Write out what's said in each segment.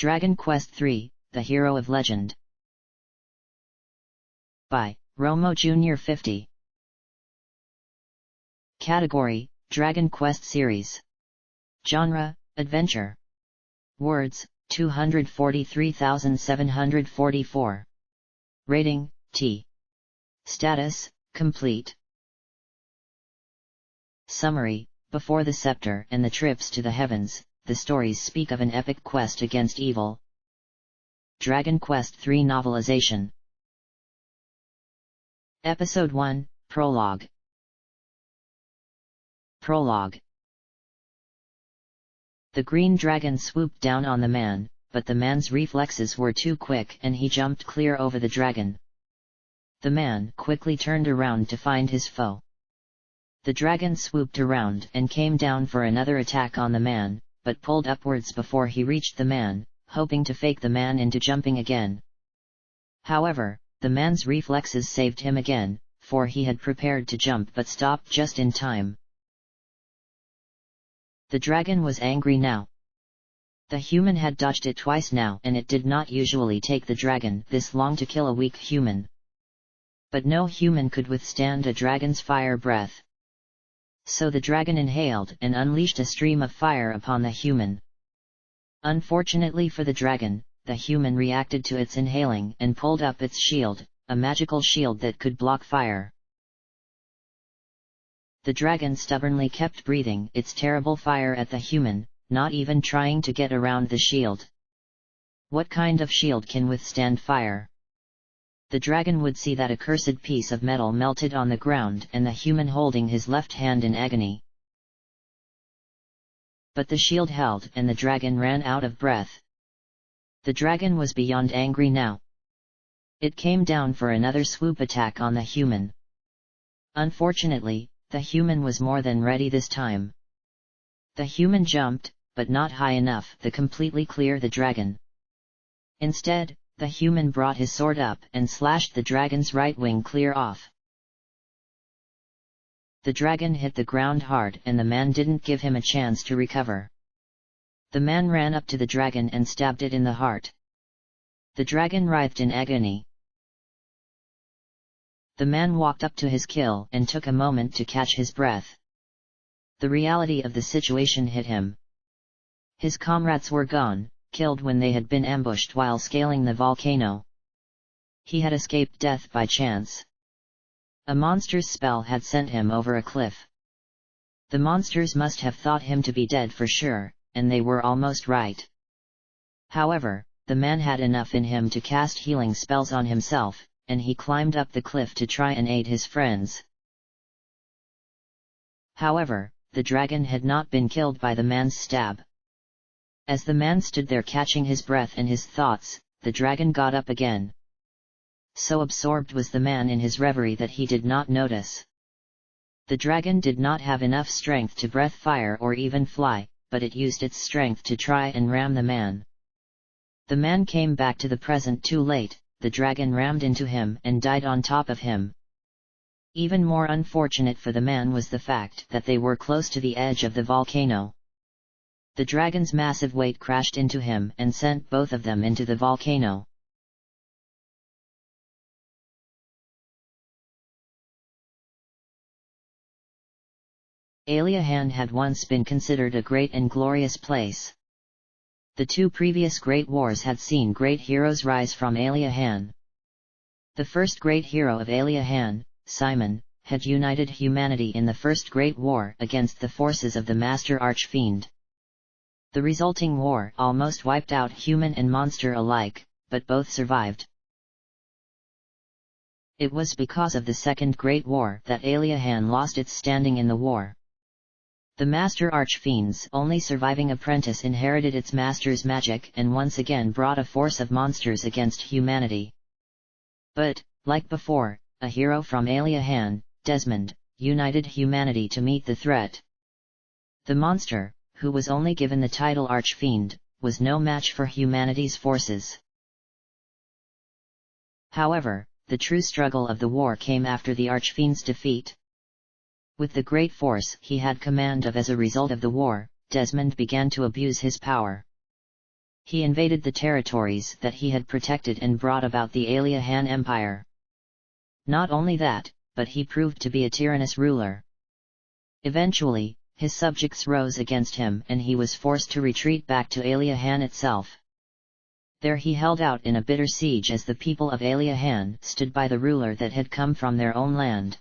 Dragon Quest III, The Hero of Legend. By Romo Jr. 50. Category, Dragon Quest Series. Genre, Adventure. Words, 243,744. Rating, T. Status, Complete. Summary: before the scepter and the trips to the heavens, the stories speak of an epic quest against evil. Dragon Quest III novelization. Episode 1, Prologue. Prologue. The green dragon swooped down on the man, but the man's reflexes were too quick and he jumped clear over the dragon. The man quickly turned around to find his foe. The dragon swooped around and came down for another attack on the man, but pulled upwards before he reached the man, hoping to fake the man into jumping again. However, the man's reflexes saved him again, for he had prepared to jump but stopped just in time. The dragon was angry now. The human had dodged it twice now, and it did not usually take the dragon this long to kill a weak human. But no human could withstand a dragon's fire breath. So the dragon inhaled and unleashed a stream of fire upon the human. Unfortunately for the dragon, the human reacted to its inhaling and pulled up its shield, a magical shield that could block fire. The dragon stubbornly kept breathing its terrible fire at the human, not even trying to get around the shield. What kind of shield can withstand fire? The dragon would see that accursed piece of metal melted on the ground and the human holding his left hand in agony. But the shield held and the dragon ran out of breath. The dragon was beyond angry now. It came down for another swoop attack on the human. Unfortunately, the human was more than ready this time. The human jumped, but not high enough to completely clear the dragon. Instead, the human brought his sword up and slashed the dragon's right wing clear off. The dragon hit the ground hard and the man didn't give him a chance to recover. The man ran up to the dragon and stabbed it in the heart. The dragon writhed in agony. The man walked up to his kill and took a moment to catch his breath. The reality of the situation hit him. His comrades were gone, killed when they had been ambushed while scaling the volcano. He had escaped death by chance. A monster's spell had sent him over a cliff. The monsters must have thought him to be dead for sure, and they were almost right. However, the man had enough in him to cast healing spells on himself, and he climbed up the cliff to try and aid his friends. However, the dragon had not been killed by the man's stab. As the man stood there catching his breath and his thoughts, the dragon got up again. So absorbed was the man in his reverie that he did not notice. The dragon did not have enough strength to breathe fire or even fly, but it used its strength to try and ram the man. The man came back to the present too late, the dragon rammed into him and died on top of him. Even more unfortunate for the man was the fact that they were close to the edge of the volcano. The dragon's massive weight crashed into him and sent both of them into the volcano. Aliahan had once been considered a great and glorious place. The two previous great wars had seen great heroes rise from Aliahan. The first great hero of Aliahan, Simon, had united humanity in the First Great War against the forces of the Master Archfiend. The resulting war almost wiped out human and monster alike, but both survived. It was because of the Second Great War that Aliahan lost its standing in the war. The Master Archfiend's only surviving apprentice inherited its master's magic and once again brought a force of monsters against humanity. But, like before, a hero from Aliahan, Desmond, united humanity to meet the threat. The monster, who was only given the title Archfiend, was no match for humanity's forces. However, the true struggle of the war came after the Archfiend's defeat. With the great force he had command of as a result of the war, Desmond began to abuse his power. He invaded the territories that he had protected and brought about the Aliahan Empire. Not only that, but he proved to be a tyrannous ruler. Eventually, his subjects rose against him and he was forced to retreat back to Aliahan itself. There he held out in a bitter siege as the people of Aliahan stood by the ruler that had come from their own land.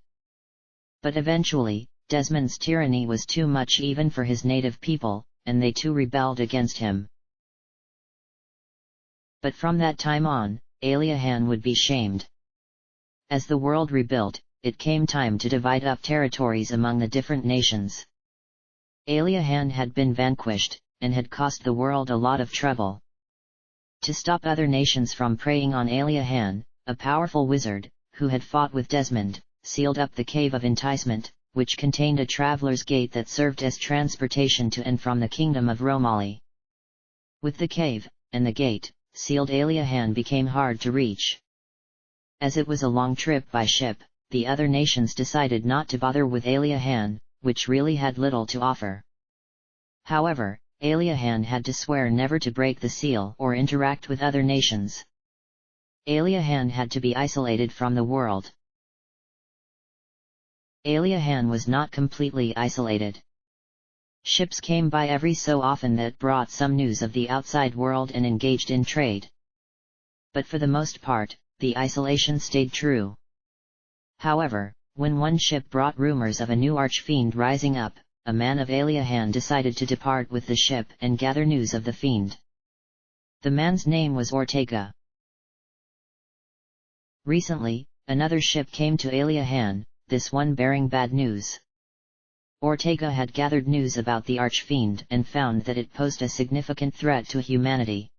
But eventually, Desmond's tyranny was too much even for his native people, and they too rebelled against him. But from that time on, Aliahan would be shamed. As the world rebuilt, it came time to divide up territories among the different nations. Aliahan had been vanquished, and had cost the world a lot of trouble. To stop other nations from preying on Aliahan, a powerful wizard, who had fought with Desmond, sealed up the Cave of Enticement, which contained a traveler's gate that served as transportation to and from the kingdom of Romali. With the cave, and the gate, sealed, Aliahan became hard to reach. As it was a long trip by ship, the other nations decided not to bother with Aliahan, which really had little to offer. However, Aliahan had to swear never to break the seal or interact with other nations. Aliahan had to be isolated from the world. Aliahan was not completely isolated. Ships came by every so often that brought some news of the outside world and engaged in trade. But for the most part, the isolation stayed true. However, when one ship brought rumors of a new archfiend rising up, a man of Aliahan decided to depart with the ship and gather news of the fiend. The man's name was Ortega. Recently, another ship came to Aliahan, this one bearing bad news. Ortega had gathered news about the archfiend and found that it posed a significant threat to humanity.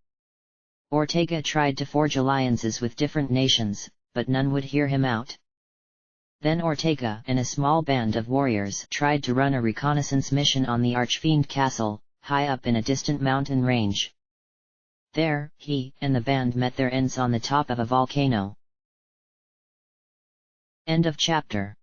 Ortega tried to forge alliances with different nations, but none would hear him out. Then Ortega and a small band of warriors tried to run a reconnaissance mission on the archfiend castle, high up in a distant mountain range. There, he and the band met their ends on the top of a volcano. End of chapter.